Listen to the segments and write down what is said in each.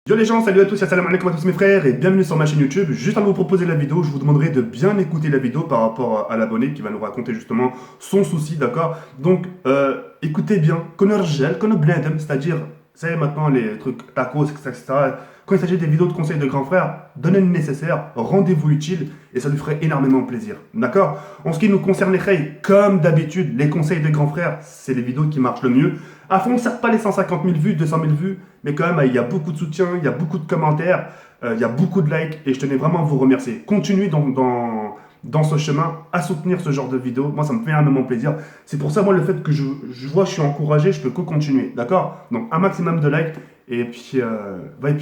Yo les gens, salut à tous, salam alaikum à tous mes frères et bienvenue sur ma chaîne YouTube. Juste avant de vous proposer la vidéo, je vous demanderai de bien écouter la vidéo par rapport à l'abonné qui va nous raconter justement son souci, d'accord. Donc écoutez bien, Connor Gel, Connor Blendem, c'est-à-dire, vous savez maintenant les trucs tacos, etc. Quand il s'agit des vidéos de conseils de grands frères, donnez le nécessaire, rendez-vous utile et ça lui ferait énormément plaisir, d'accord. En ce qui nous concerne les frères, comme d'habitude, les conseils de grands frères, c'est les vidéos qui marchent le mieux. À fond, certes pas les 150 000 vues, 200 000 vues, mais quand même, il y a beaucoup de soutien, il y a beaucoup de commentaires, il y a beaucoup de likes, et je tenais vraiment à vous remercier. Continuez dans ce chemin à soutenir ce genre de vidéos. Moi, ça me fait énormément plaisir. C'est pour ça, moi, le fait que je vois, je suis encouragé, je peux que continuer, d'accord. Donc, un maximum de likes, et puis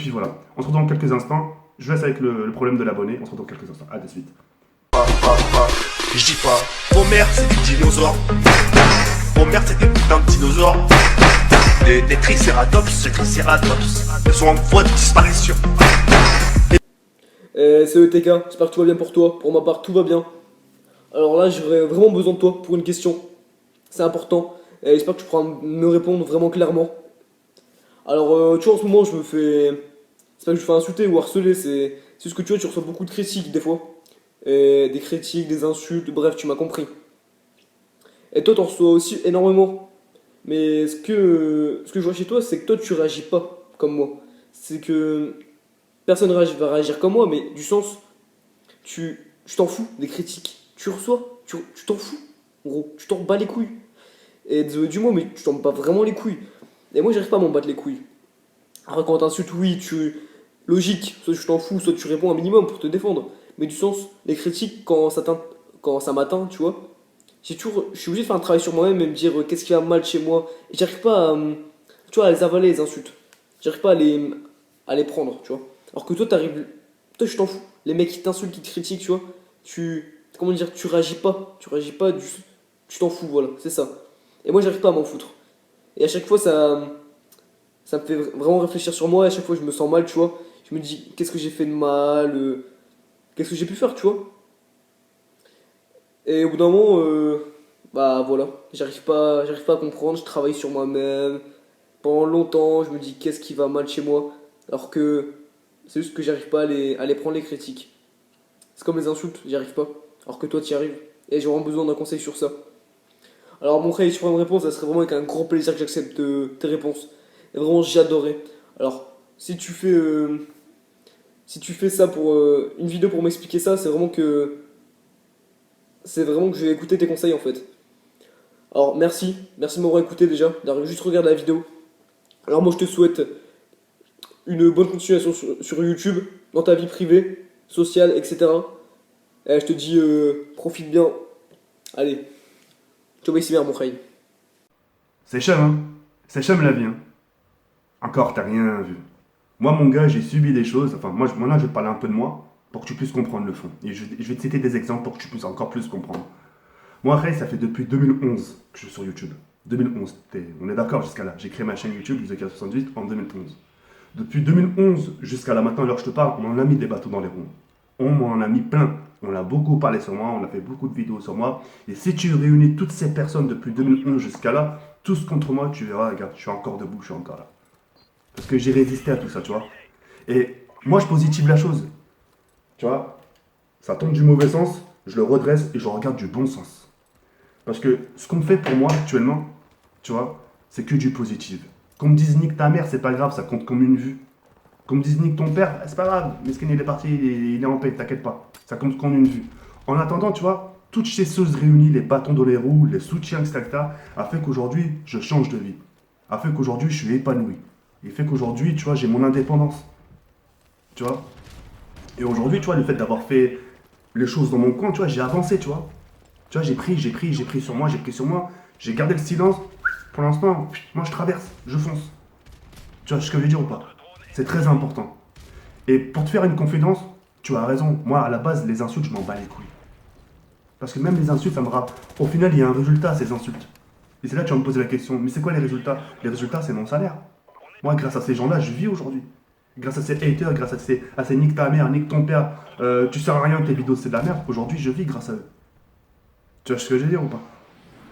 voilà. On se retrouve dans quelques instants. Je laisse avec le problème de l'abonné. On se retrouve dans quelques instants. À de suite. Je dis pas, Homer c'est des dinosaures. Homer c'est des putains de dinosaures. Des tricératops, ces tricératops ils sont en voie de disparition. C'est ETK, j'espère que tout va bien pour toi. Pour ma part, tout va bien. Alors là, j'aurais vraiment besoin de toi pour une question. C'est important. Et j'espère que tu pourras me répondre vraiment clairement. Alors, tu vois, en ce moment, je me fais. C'est pas que je me fais insulter ou harceler, c'est juste que tu vois, tu reçois beaucoup de critiques des fois. Et des critiques, des insultes, bref, tu m'as compris. Et toi, t'en reçois aussi énormément. Mais ce que je vois chez toi, c'est que toi, tu réagis pas comme moi. C'est que personne va réagir comme moi, mais du sens, tu t'en fous des critiques. Tu reçois, tu t'en fous. En gros, tu t'en bats les couilles. Et désolé du mot, mais tu t'en bats vraiment les couilles. Et moi, j'arrive pas à m'en battre les couilles. Alors, quand t'insultes, oui, logique, soit tu t'en fous, soit tu réponds un minimum pour te défendre. Mais du sens, les critiques, quand ça m'atteint, tu vois, je suis obligé de faire un travail sur moi-même et me dire qu'est-ce qui va mal chez moi. Et j'arrive pas à, tu vois, à les avaler, les insultes. J'arrive pas à les prendre, tu vois. Alors que toi, toi, je t'en fous. Les mecs qui t'insultent, qui te critiquent, tu vois, comment dire, tu réagis pas. Tu t'en fous, voilà, c'est ça. Et moi, j'arrive pas à m'en foutre. Et à chaque fois, ça me fait vraiment réfléchir sur moi. Et à chaque fois, je me sens mal, tu vois. Je me dis, qu'est-ce que j'ai fait de mal, qu'est-ce que j'ai pu faire, tu vois. Et au bout d'un moment, bah voilà, j'arrive pas à comprendre, je travaille sur moi-même. Pendant longtemps, je me dis qu'est-ce qui va mal chez moi. Alors que c'est juste que j'arrive pas à les prendre les critiques. C'est comme les insultes, j'y arrive pas. Alors que toi, tu y arrives. Et j'ai vraiment besoin d'un conseil sur ça. Alors mon frère, si tu prends une réponse, ça serait vraiment avec un grand plaisir que j'accepte tes réponses. Et vraiment, j'adorerais. Alors, si tu fais ça pour une vidéo pour m'expliquer ça, c'est vraiment que je vais écouter tes conseils en fait. Alors merci de m'avoir écouté déjà, d'avoir juste regardé la vidéo. Alors moi je te souhaite une bonne continuation sur YouTube, dans ta vie privée, sociale, etc. Et je te dis profite bien. Allez, ciao ici mon frère. C'est chum, hein. C'est chum la vie, hein. Encore, t'as rien vu. Moi, mon gars, j'ai subi des choses. Enfin, moi, maintenant, je vais te parler un peu de moi pour que tu puisses comprendre le fond. Et je vais te citer des exemples pour que tu puisses encore plus comprendre. Moi, après, ça fait depuis 2011 que je suis sur YouTube. 2011, on est d'accord jusqu'à là. J'ai créé ma chaîne YouTube, Zeka78, en 2011. Depuis 2011 jusqu'à là, maintenant, alors je te parle, on en a mis des bateaux dans les roues. On m'en a mis plein. On a beaucoup parlé sur moi, on a fait beaucoup de vidéos sur moi. Et si tu réunis toutes ces personnes depuis 2011 jusqu'à là, tous contre moi, tu verras, regarde, je suis encore debout, je suis encore là. Parce que j'ai résisté à tout ça, tu vois. Et moi, je positive la chose. Tu vois, ça tombe du mauvais sens, je le redresse et je regarde du bon sens. Parce que ce qu'on fait pour moi actuellement, tu vois, c'est que du positif. Qu'on me dise nique ta mère, c'est pas grave, ça compte comme une vue. Qu'on me dise nique ton père, c'est pas grave, Meskin il est parti, il est en paix, t'inquiète pas. Ça compte comme une vue. En attendant, tu vois, toutes ces choses réunies, les bâtons dans les roues, les soutiens, etc., a fait qu'aujourd'hui, je change de vie. A fait qu'aujourd'hui, je suis épanoui. Il fait qu'aujourd'hui, tu vois, j'ai mon indépendance. Tu vois. Et aujourd'hui, tu vois, le fait d'avoir fait les choses dans mon coin, tu vois, j'ai avancé, tu vois. Tu vois, j'ai pris sur moi, j'ai gardé le silence. Pour l'instant, moi je traverse, je fonce. Tu vois ce que je veux dire ou pas? C'est très important. Et pour te faire une confidence, tu as raison. Moi, à la base, les insultes, je m'en bats les couilles. Parce que même les insultes, ça me rappe. Au final, il y a un résultat à ces insultes. Et c'est là que tu vas me poser la question, mais c'est quoi les résultats? Les résultats, c'est mon salaire. Moi, grâce à ces gens-là, je vis aujourd'hui. Grâce à ces haters, grâce à ces nique ta mère, nique ton père, tu sers à rien, tes vidéos c'est de la merde. Aujourd'hui, je vis grâce à eux. Tu vois ce que je veux dire ou pas?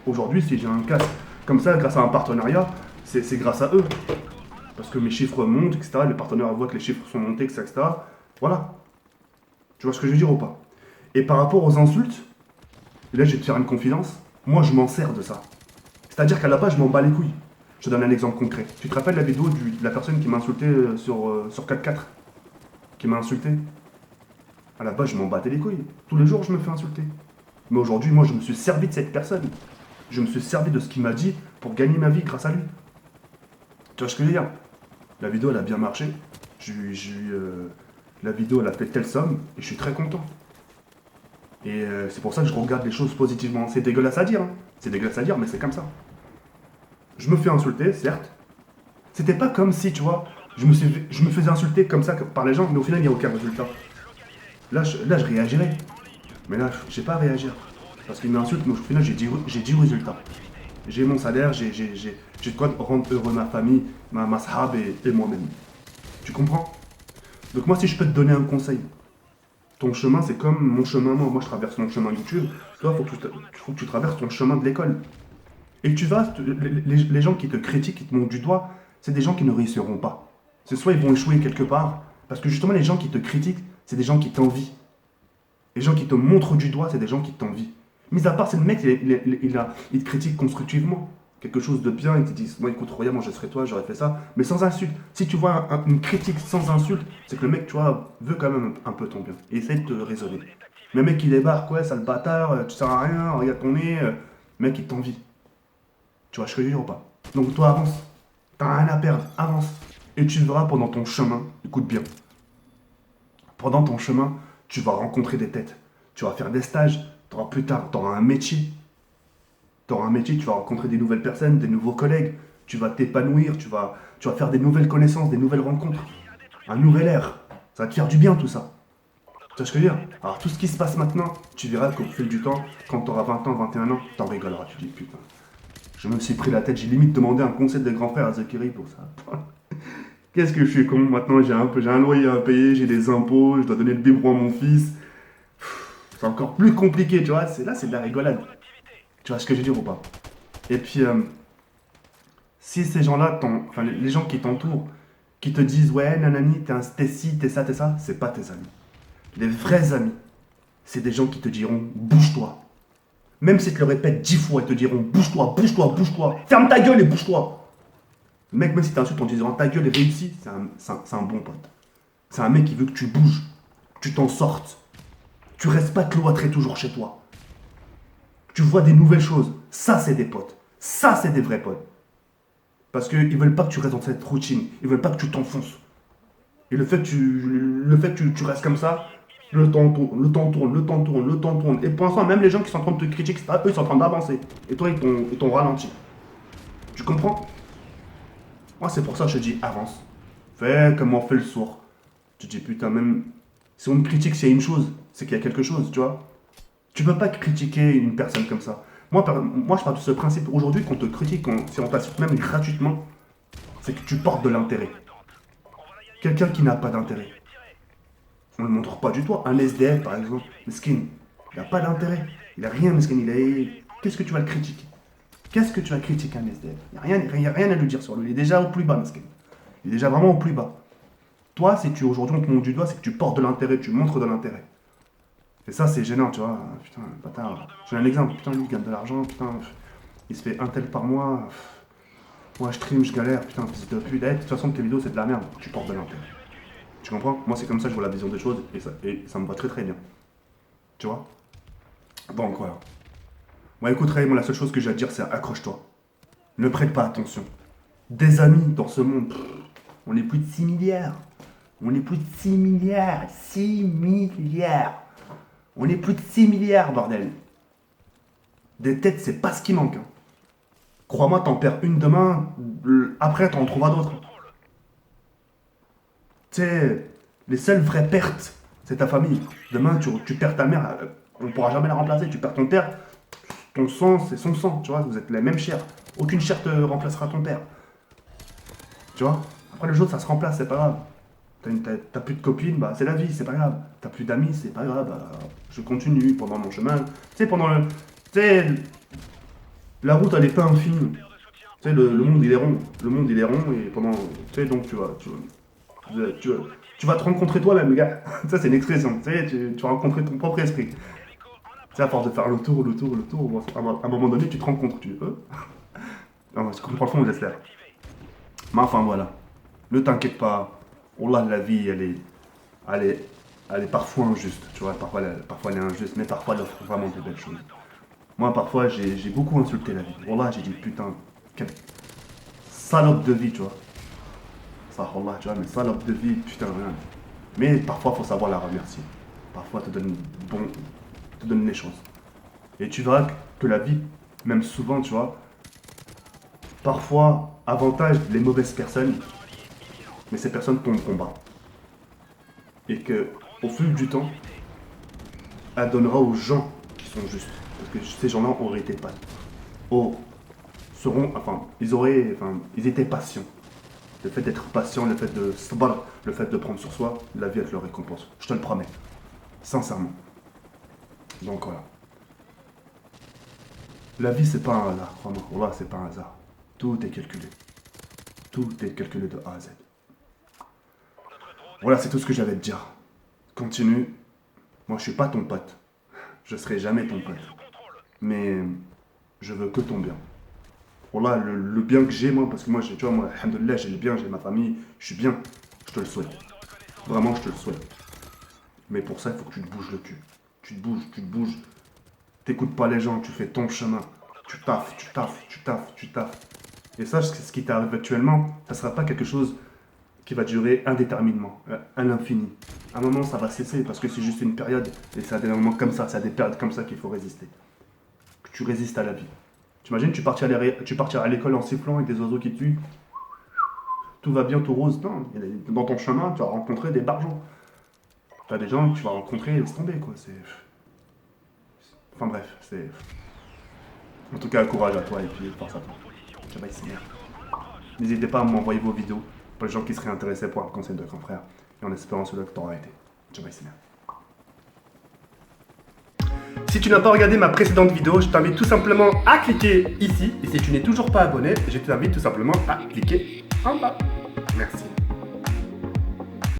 Aujourd'hui, si j'ai un casque comme ça, grâce à un partenariat, c'est grâce à eux. Parce que mes chiffres montent, etc. Les partenaires voient que les chiffres sont montés, etc. Voilà. Tu vois ce que je veux dire ou pas? Et par rapport aux insultes, et là je vais te faire une confidence, moi je m'en sers de ça. C'est-à-dire qu'à la base je m'en bats les couilles. Je te donne un exemple concret. Tu te rappelles la vidéo de la personne qui m'a insulté sur 4-4? Qui m'a insulté? À la base je m'en battais les couilles. Tous les jours je me fais insulter. Mais aujourd'hui moi je me suis servi de cette personne. Je me suis servi de ce qu'il m'a dit pour gagner ma vie grâce à lui. Tu vois ce que je veux dire? La vidéo elle a bien marché. La vidéo elle a fait telle somme et je suis très content. Et c'est pour ça que je regarde les choses positivement. C'est dégueulasse à dire, hein. C'est dégueulasse à dire, mais c'est comme ça. Je me fais insulter, certes. C'était pas comme si, tu vois, je me faisais insulter comme ça par les gens, mais au final il n'y a aucun résultat. Là je réagirais. Mais là, j'ai pas à réagir. Parce qu'ils m'insultent, mais au final j'ai 10 résultats. J'ai mon salaire, j'ai de quoi rendre heureux ma famille, ma sahab et moi-même. Tu comprends? Donc moi si je peux te donner un conseil, ton chemin c'est comme mon chemin, moi je traverse mon chemin YouTube, toi faut que tu traverses ton chemin de l'école. Et tu vas, les gens qui te critiquent, qui te montrent du doigt, c'est des gens qui ne réussiront pas. C'est soit ils vont échouer quelque part, parce que justement les gens qui te critiquent, c'est des gens qui t'envient. Les gens qui te montrent du doigt, c'est des gens qui t'envient. Mis à part, c'est le mec, il te critique constructivement. Quelque chose de bien, il te dit, moi écoute, regarde, moi je serais toi, j'aurais fait ça, mais sans insulte. Si tu vois une critique sans insulte, c'est que le mec, tu vois, veut quand même un peu ton bien. Et essaie de te raisonner. Mais le mec, il débarque, ouais, sale bâtard, tu sers à rien, regarde ton nez, le mec, il t'envie. Tu vois ce que je veux dire ou pas? Donc toi, avance. T'as rien à perdre, avance. Et tu verras pendant ton chemin, écoute bien. Pendant ton chemin, tu vas rencontrer des têtes. Tu vas faire des stages, plus tard, tu auras un métier. Tu auras un métier, tu vas rencontrer des nouvelles personnes, des nouveaux collègues. Tu vas t'épanouir, tu vas faire des nouvelles connaissances, des nouvelles rencontres. Un nouvel air. Ça va te faire du bien tout ça. Tu vois ce que je veux dire? Alors tout ce qui se passe maintenant, tu verras qu'au fil du temps, quand tu auras 20 ans, 21 ans, t'en rigoleras. Tu dis putain, je me suis pris la tête, j'ai limite demandé un conseil des grands frères à Zakiri pour ça. Qu'est-ce que je suis con maintenant, j'ai un loyer à payer, j'ai des impôts, je dois donner le biberon à mon fils. C'est encore plus compliqué, tu vois. Là, c'est de la rigolade. Tu vois ce que je veux dire ou pas? Et puis, si ces gens-là, enfin, les gens qui t'entourent, qui te disent, ouais, nanani, t'es ci, t'es ça, c'est pas tes amis. Les vrais amis, c'est des gens qui te diront, bouge-toi. Même si tu le répètes 10 fois, ils te diront, bouge-toi, bouge-toi, bouge-toi. Ferme ta gueule et bouge-toi. Le mec, même si t'insultes en disant, ta gueule et réussis, c'est un bon pote. C'est un mec qui veut que tu bouges, que tu t'en sortes. Tu restes pas cloîtré toujours chez toi. Tu vois des nouvelles choses. Ça, c'est des potes. Ça, c'est des vrais potes. Parce qu'ils veulent pas que tu restes dans cette routine. Ils veulent pas que tu t'enfonces. Et le fait que tu restes comme ça, le temps tourne. Et pour l'instant, même les gens qui sont en train de te critiquer, eux, ils sont en train d'avancer. Et toi, ils t'ont ralenti. Tu comprends? Moi, c'est pour ça que je te dis, avance. Fais comme on fait le sourd. Tu te dis, putain, même si on me critique, c'est une chose. C'est qu'il y a quelque chose, tu vois. Tu peux pas critiquer une personne comme ça. Moi je pars de ce principe. Aujourd'hui, qu'on te critique, si on t'insulte même gratuitement, c'est que tu portes de l'intérêt. Quelqu'un qui n'a pas d'intérêt, on ne le montre pas du tout. Un SDF, par exemple, Meskin, il n'a pas d'intérêt. Il n'a rien, Meskin. Qu'est-ce que tu vas le critiquer? Qu'est-ce que tu vas critiquer un SDF? Il n'y a rien à lui dire sur lui. Il est déjà au plus bas, Meskin. Il est déjà vraiment au plus bas. Toi, si aujourd'hui on te montre du doigt, c'est que tu portes de l'intérêt, tu montres de l'intérêt. Et ça, c'est gênant, tu vois. Putain, bâtard. J'ai un exemple. Putain, lui, il gagne de l'argent. Putain, il se fait un tel par mois. Moi, je stream, je galère. Putain, fils de pute. De toute façon, tes vidéos, c'est de la merde. Tu portes de l'intérêt. Tu comprends? Moi, c'est comme ça que je vois la vision des choses. Et ça me va très très bien. Tu vois? Donc, voilà. Moi, écoute, Ray, moi, la seule chose que j'ai à te dire, c'est accroche-toi. Ne prête pas attention. Des amis dans ce monde, on est plus de 6 milliards. On est plus de 6 milliards. 6 milliards. On est plus de 6 milliards, bordel. Des têtes, c'est pas ce qui manque. Hein. Crois-moi, t'en perds une demain, après t'en trouveras d'autres. Tu sais, les seules vraies pertes, c'est ta famille. Demain, tu perds ta mère, on pourra jamais la remplacer. Tu perds ton père, ton sang, c'est son sang, tu vois, vous êtes la même chair. Aucune chair te remplacera ton père. Tu vois? Après, les autres, ça se remplace, c'est pas grave. T'as plus de copine, bah c'est la vie, c'est pas grave. T'as plus d'amis, c'est pas grave, bah, je continue pendant mon chemin. Tu sais, la route, elle est pas infinie. Tu sais, le monde il est rond. Le monde il est rond et pendant. Tu sais, donc tu vas te rencontrer toi-même, gars. Ça, c'est une expression. Tu sais, tu vas rencontrer ton propre esprit. Tu sais, à force de faire le tour, bon, à un moment donné, tu te rencontres. Non, je comprends le fond, j'espère. Mais enfin, voilà. Ne t'inquiète pas. Wallah, la vie, elle est parfois injuste. Tu vois, parfois elle est injuste, mais parfois elle offre vraiment de belles choses. Moi, parfois, j'ai beaucoup insulté la vie. Wallah, j'ai dit, putain, quelle salope de vie, tu vois. Ça, wallah, tu vois, mais salope de vie, putain, rien. Mais parfois, il faut savoir la remercier. Parfois, te donne les chances. Et tu verras que la vie, même souvent, tu vois, parfois, avantage les mauvaises personnes, mais ces personnes tombent combat. Et que, au fil du temps, elle donnera aux gens qui sont justes. Parce que ces gens-là auraient été pas. Ils étaient patients. Le fait d'être patient, le fait de sabar, le fait de prendre sur soi, la vie elle te le récompense. Je te le promets. Sincèrement. Donc voilà. La vie c'est pas un hasard, vraiment. Voilà, c'est pas un hasard. Tout est calculé. Tout est calculé de A à Z. Voilà, c'est tout ce que j'avais à te dire. Continue. Moi je suis pas ton pote. Je serai jamais ton pote. Mais je veux que ton bien. Voilà, le bien que j'ai, moi, parce que moi, tu vois, moi, alhamdoulilah, j'ai le bien, j'ai ma famille, je suis bien. Je te le souhaite. Vraiment, je te le souhaite. Mais pour ça, il faut que tu te bouges le cul. Tu te bouges. T'écoutes pas les gens, tu fais ton chemin. Tu taffes. Et sache que ce qui t'arrive actuellement, ça sera pas quelque chose qui va durer indéterminément, à l'infini. À un moment, ça va cesser, parce que c'est juste une période, et c'est à des moments comme ça, c'est à des périodes comme ça qu'il faut résister. Que tu résistes à la vie. T'imagines, tu partiras à l'école en sifflant avec des oiseaux qui te tuent. Tout va bien, tout rose. Non, dans ton chemin, tu vas rencontrer des barjots. Tu as des gens que tu vas rencontrer, laisse tomber, quoi. Enfin bref, c'est... En tout cas, courage à toi et puis force à toi. Ciao, c'est bien. N'hésitez pas à m'envoyer vos vidéos pour les gens qui seraient intéressés pour un conseil de grand frère. Et en espérant celui-là que tu auras été. Ciao, c'est bien. Si tu n'as pas regardé ma précédente vidéo, je t'invite tout simplement à cliquer ici. Et si tu n'es toujours pas abonné, je t'invite tout simplement à cliquer en bas. Merci.